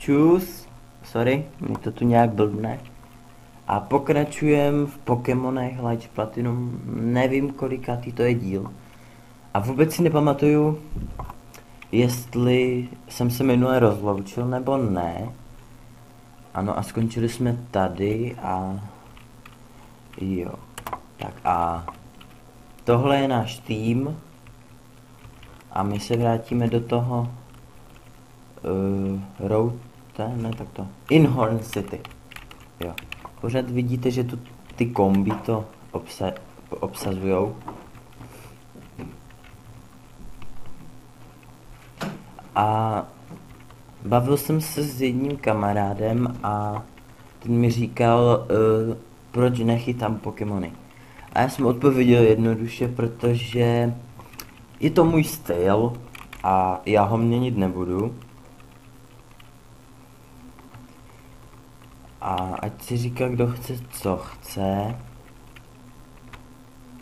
Čus, sorry, mi to tu nějak blbne. A pokračujem v Pokémonech Light Platinum, nevím kolikátý to je díl. A vůbec si nepamatuju, jestli jsem se minule rozloučil nebo ne. Ano, a skončili jsme tady a... Jo, tak a... Tohle je náš tým. A my se vrátíme do toho... ne, tak to... Inhorn City. Jo. Pořád vidíte, že tu ty kombi to obsazujou. A bavil jsem se s jedním kamarádem a ten mi říkal, proč nechytám Pokémony. A já jsem odpověděl jednoduše, protože je to můj styl a já ho měnit nebudu. A ať si říká, kdo chce, co chce,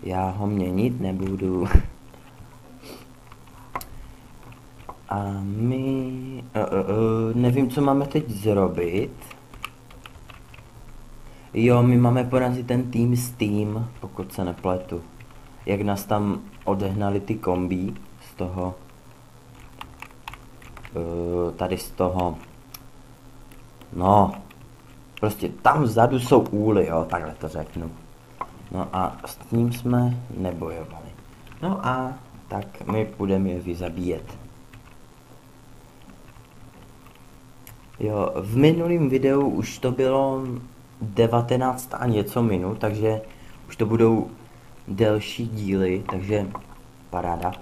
já ho měnit nebudu. A my... nevím, co máme teď zrobit. Jo, my máme porazit ten tým Steam, pokud se nepletu. Jak nás tam odehnali ty kombí z toho... tady z toho... No... Prostě tam vzadu jsou úly, jo, takhle to řeknu. No a s tím jsme nebojovali. No a tak my půjdeme je vyzabíjet. Jo, v minulém videu už to bylo 19 a něco minut, takže už to budou delší díly, takže paráda.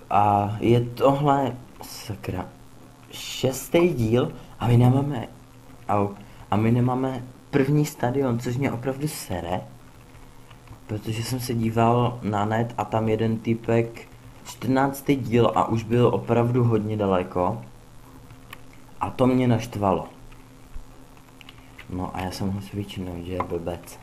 A je tohle, sakra, 6. díl a my nemáme první stadion, což mě opravdu sere, protože jsem se díval na net a tam jeden typek 14. díl a už byl opravdu hodně daleko a to mě naštvalo. No a já jsem ho svičnul, že je blbec.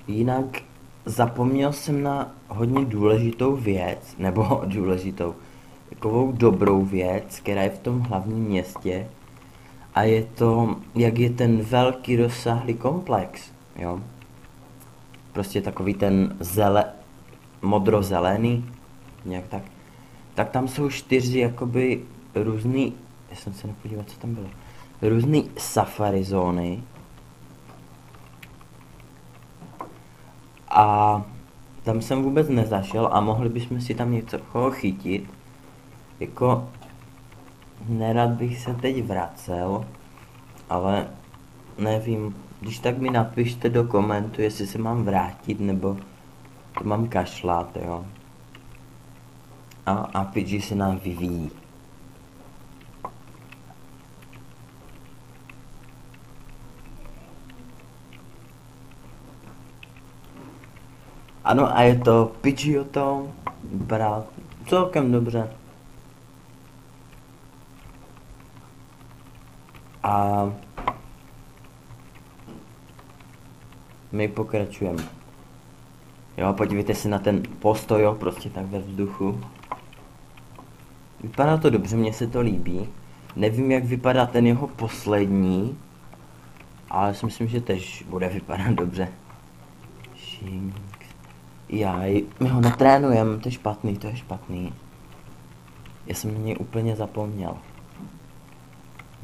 Jinak zapomněl jsem na hodně důležitou věc, nebo důležitou, takovou dobrou věc, která je v tom hlavním městě. A je to, jak je ten velký rozsáhlý komplex, jo. Prostě takový ten modrozelený, nějak tak. Tak tam jsou 4 jakoby různý, já jsem se nepodíval, co tam bylo, různý safari zóny. A tam jsem vůbec nezašel a mohli bychom si tam něco chytit. Jako, nerad bych se teď vracel, ale nevím, když tak mi napište do komentu, jestli se mám vrátit, nebo to mám kašlat, jo. A PG se nám vyvíjí. Ano, a je to Pidgeotto, vypadá celkem dobře. A my pokračujeme. Jo, podívejte se na ten postoj, jo, prostě tak ve vzduchu. Vypadá to dobře, mně se to líbí. Nevím, jak vypadá ten jeho poslední, ale si myslím, že tež bude vypadat dobře. Jaj, my ho netrénujeme, to je špatný. Já jsem na něj úplně zapomněl.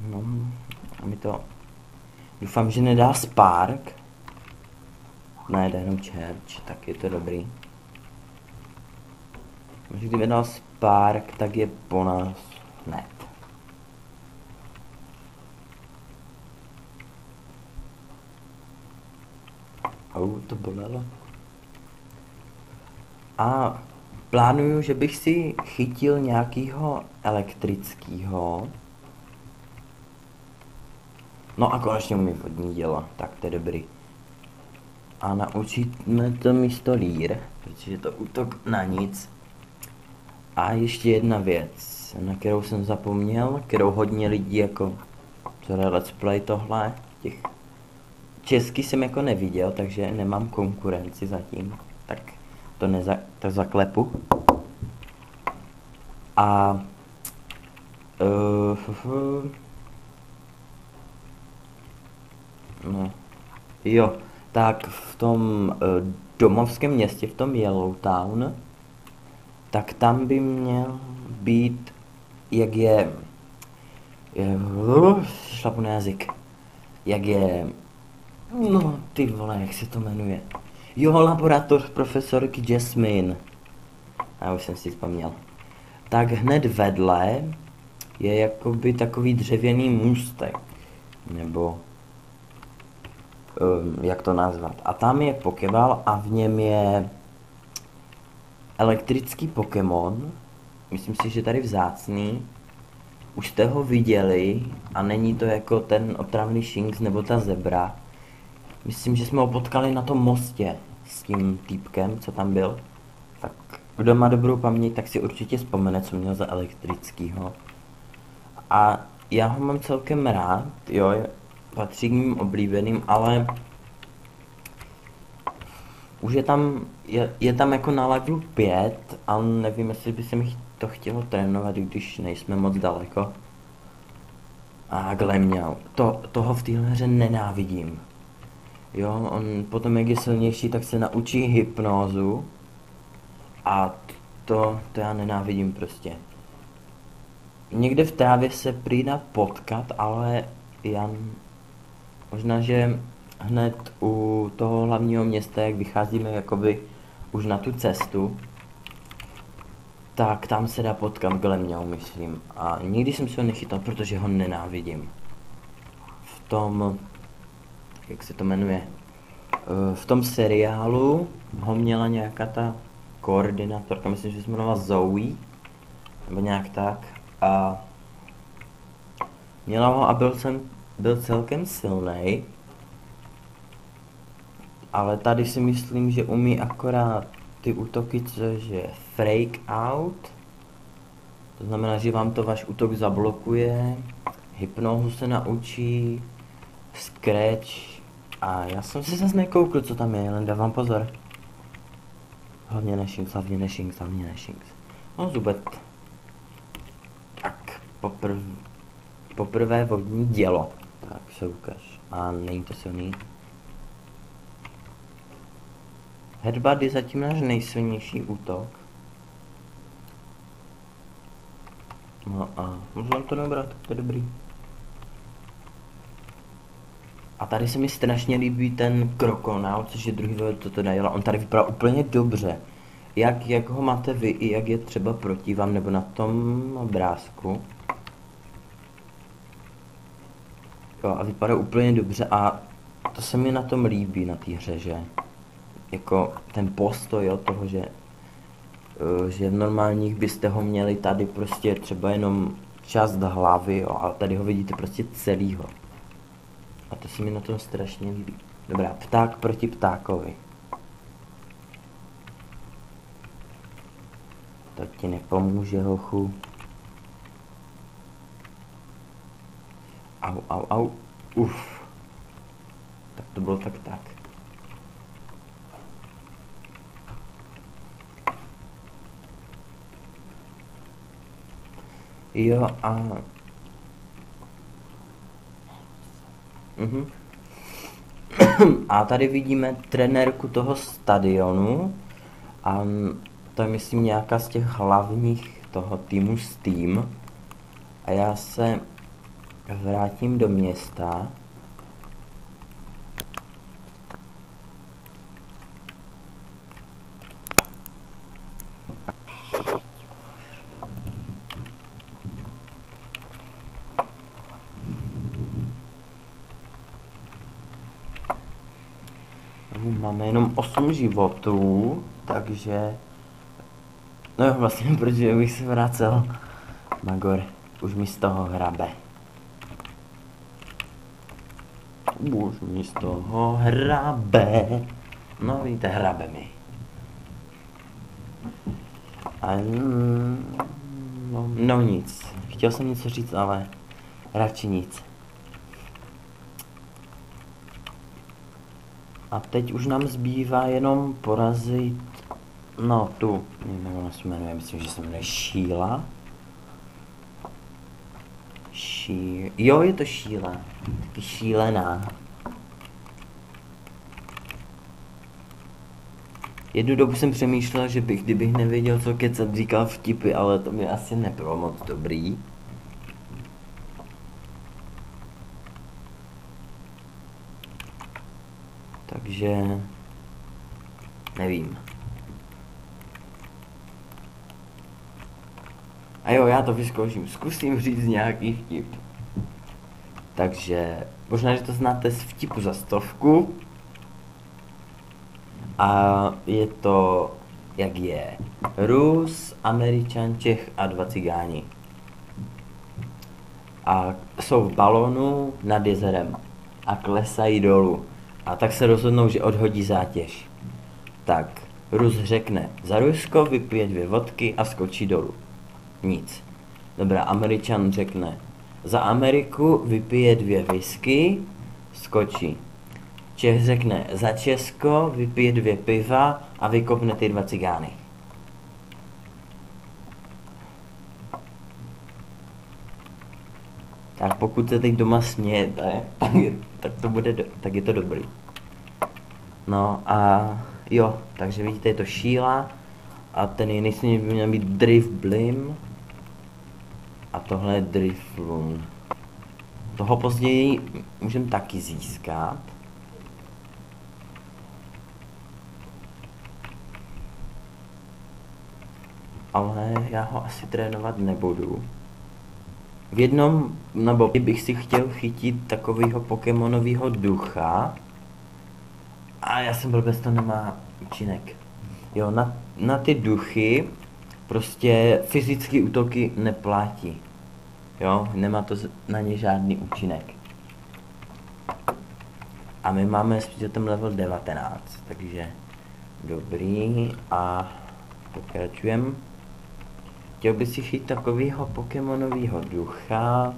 No, a mi to... Doufám, že nedá Spark. Ne, jde jenom Charge, tak je to dobrý. Možná kdyby dal Spark, tak je po nás hned. To bolelo. A plánuju, že bych si chytil nějakýho elektrického. No a konečně umím vodní dělo, tak to je dobrý. A naučíme to místo lír, protože je to útok na nic. A ještě jedna věc, na kterou jsem zapomněl, kterou hodně lidí jako, co let's play tohle, těch česky jsem jako neviděl, takže nemám konkurenci zatím. Tak to zaklepu. A no. Jo, tak v tom domovském městě, v tom Yellowtown, tak tam by měl být, jak je šlapu na jazyk, jak je, no ty vole, jak se to jmenuje, jo, laboratoř profesorky Jasmine, já už jsem si vzpomněl, tak hned vedle je jakoby takový dřevěný můstek, nebo jak to nazvat, a tam je pokeball a v něm je elektrický Pokémon, myslím si, že tady vzácný. Už jste ho viděli a není to jako ten otravný Shinx nebo ta zebra. Myslím, že jsme ho potkali na tom mostě s tím týpkem, co tam byl. Tak kdo má dobrou paměť, tak si určitě vzpomene, co měl za elektrickýho. A já ho mám celkem rád, jo, patří k mým oblíbeným, ale už je tam jako na levelu 5 a nevím, jestli by se mi to chtělo trénovat, když nejsme moc daleko. A Glemňau, toho v téhle hře nenávidím. Jo, on potom, jak je silnější, tak se naučí hypnózu a to já nenávidím prostě. Někde v trávě se prý dá potkat, ale já možná, že hned u toho hlavního města, jak vycházíme jakoby už na tu cestu, tak tam se dá potkat Glemňau, myslím. A nikdy jsem se ho nechytal, protože ho nenávidím. V tom, jak se to jmenuje, v tom seriálu ho měla nějaká ta koordinátorka, myslím, že se jmenovala Zoe, nebo nějak tak. A měla ho a byl celkem silnej. Ale tady si myslím, že umí akorát ty útoky, což je Freak Out. To znamená, že vám to váš útok zablokuje, hypnózu se naučí, Scratch a já jsem si zase nekoukl, co tam je, jen dávám pozor. Hlavně Neshinx. No Zubet. Tak, poprvé vodní dělo. Tak se ukáž. A není to silný. Headbutt je zatím náš nejsilnější útok. No a můžu to nabrat, to je dobrý. A tady se mi strašně líbí ten Krokonaut, což je druhý level Totodile. On tady vypadá úplně dobře. Jak ho máte vy, i jak je třeba proti vám, nebo na tom obrázku. Jo, a vypadá úplně dobře a to se mi na tom líbí, na té hře, že jako ten postoj, jo, toho, že v normálních byste ho měli tady prostě třeba jenom část hlavy, jo, a tady ho vidíte prostě celýho. A to se mi na tom strašně líbí. Dobrá, pták proti ptákovi. To ti nepomůže, hochu. Au. Uf. Tak to bylo tak. Jo a... A tady vidíme trenérku toho stadionu a to je myslím nějaká z těch hlavních toho týmu Steam. A já se vrátím do města. Máme jenom 8 životů, takže... No jo, vlastně, protože bych se vracel. Magor už mi z toho hrabe. Už mi z toho hrabe. No vidíte, hrabe mi. A no nic. Chtěl jsem něco říct, ale radši nic. A teď už nám zbývá jenom porazit, no tu, nevím, jak ona se jmenuje, myslím, že se jmenuje Sheila. Jo, je to Sheila, taky šílená. Jednu dobu jsem přemýšlel, že bych, kdybych nevěděl, co kecat, říkal vtipy, ale to mi asi nebylo moc dobrý. Takže nevím. A jo, já to vyzkouším, zkusím říct nějaký vtip. Takže možná, že to znáte z vtipu za 100. A je to, jak je, Rus, Američan, Čech a 2 cigáni. A jsou v balónu nad jezerem a klesají dolů. A tak se rozhodnou, že odhodí zátěž. Tak Rus řekne, za Rusko vypije 2 vodky a skočí dolů. Nic. Dobrá, Američan řekne, za Ameriku vypije 2 whisky, skočí. Čech řekne, za Česko vypije 2 piva a vykopne ty 2 cigány. Tak pokud se teď doma smějete, tak je to dobrý. No a jo, takže vidíte, je to Sheila a ten jiný směr by měl být Drifblim a tohle je Driflun. Toho později můžeme taky získat. Ale já ho asi trénovat nebudu. V jednom, nebo bych si chtěl chytit takovýho pokémonovýho ducha. A já jsem blbec, to nemá účinek. Jo, na ty duchy prostě fyzické útoky neplatí. Jo, nemá to na ně žádný účinek. A my máme s ten level 19, takže dobrý a pokračujeme. Chtěl bych si chytit takovýho pokémonovýho ducha.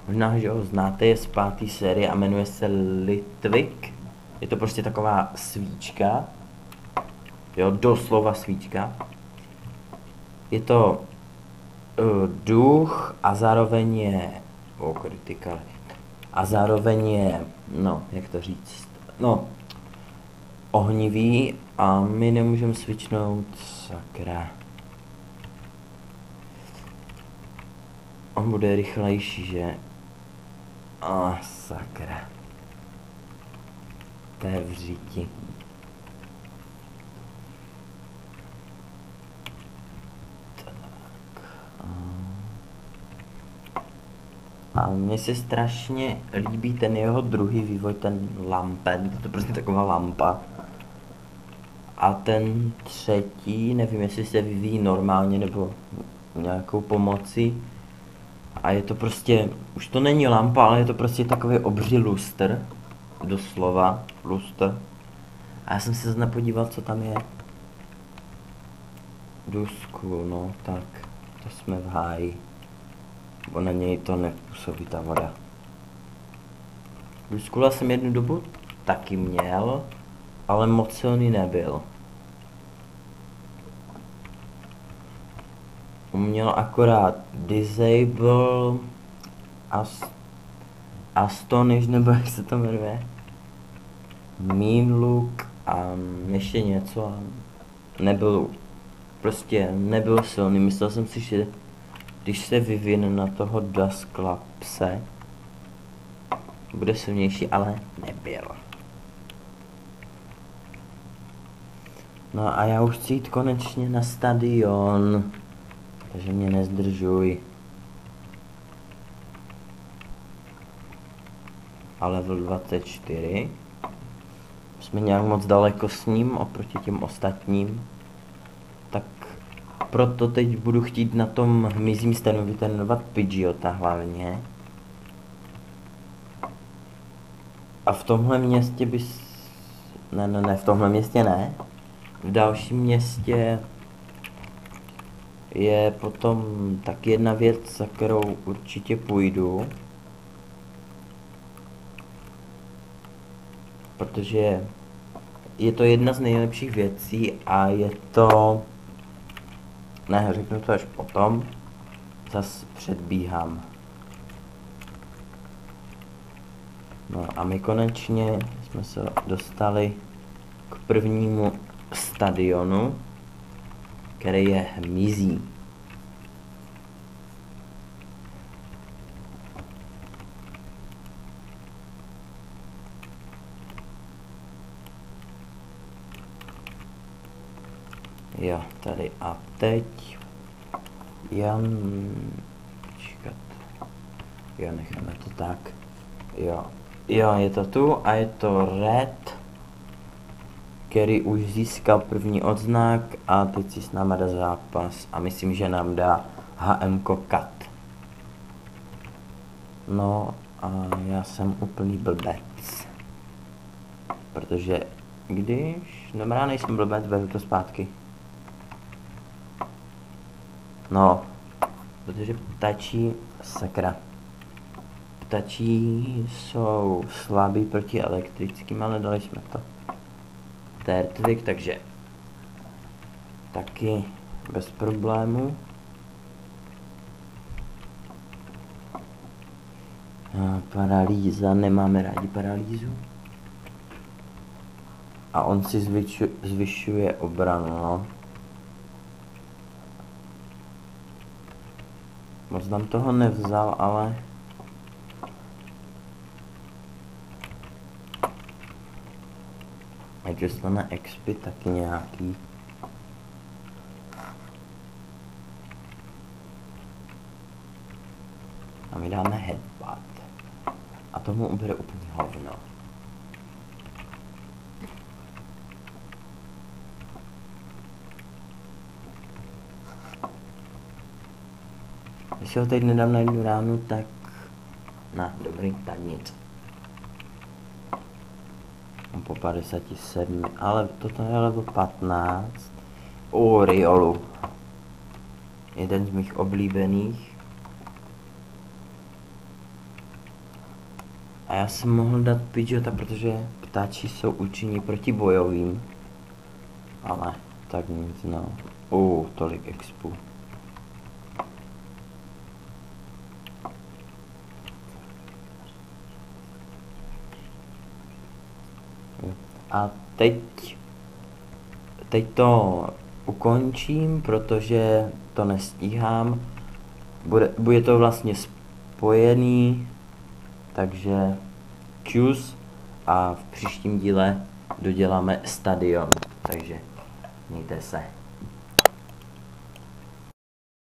Možná, že ho znáte, je z 5. série a jmenuje se Litwick. Je to prostě taková svíčka. Jo, doslova svíčka. Je to duch a zároveň je critical. A zároveň je, no, jak to říct, no, ohnivý a my nemůžeme svičnout, sakra. On bude rychlejší, že? Sakra. To je v říti. A mně se strašně líbí ten jeho druhý vývoj, ten lampen, to je prostě taková lampa. A ten třetí, nevím, jestli se vyvíjí normálně nebo nějakou pomocí. A je to prostě, už to není lampa, ale je to prostě takový obří lustr. Doslova, lustr. A já jsem se zde podíval, co tam je. Dusku, no tak, to jsme v háji. Bo na něj to nepůsobí ta voda. Duskula jsem jednu dobu taky měl, ale moc silný nebyl. Uměl akorát Disable, Astonish, nebo jak se to jmenuje, Mean Look a ještě něco. Nebyl silný. Myslel jsem si, že když se vyvine na toho Dusclapse, bude silnější, ale nebyl. No a já už chci jít konečně na stadion, takže mě nezdržuj. A level 24. Jsme nějak moc daleko s ním oproti těm ostatním. Tak proto teď budu chtít na tom hmyzím stanu vytrénovat Pidgeota hlavně. A v tomhle městě bys... Ne, v tomhle městě ne. V dalším městě je potom tak jedna věc, za kterou určitě půjdu. protože je to jedna z nejlepších věcí a je to... Ne, řeknu to až potom. Zas předbíhám. No a my konečně jsme se dostali k prvnímu stadionu, který je hmyzí. Jo, tady a teď počkat. Jo, necháme to tak. Jo, je to tu a je to Red, který už získal první odznak a teď si s náma dá zápas a myslím, že nám dá HMko Cut. No a já jsem úplný blbec. Protože když... Dobrá, nejsem blbec, beru to zpátky. No, protože ptačí, sakra. Ptačí jsou slabí proti elektrickým, ale dali jsme to. Tertwig, takže taky bez problému. Paralýza, nemáme rádi paralýzu. A on si zvyšuje obranu, no. Moc nám toho nevzal, ale... Ať dostane expy taky nějaký. A my dáme headbutt. A tomu ubere úplně hovno. Když ho teď nedám na jednu ránu, tak... dobrý, tak nic. Po 57, ale toto je level 15. Riolu. Jeden z mých oblíbených. A já jsem mohl dát Pidgeota, protože ptáči jsou účinní proti bojovým. Ale tak nic, no. Tolik expu. A teď to ukončím, protože to nestíhám. Bude to vlastně spojený, takže čus a v příštím díle doděláme stadion, takže mějte se.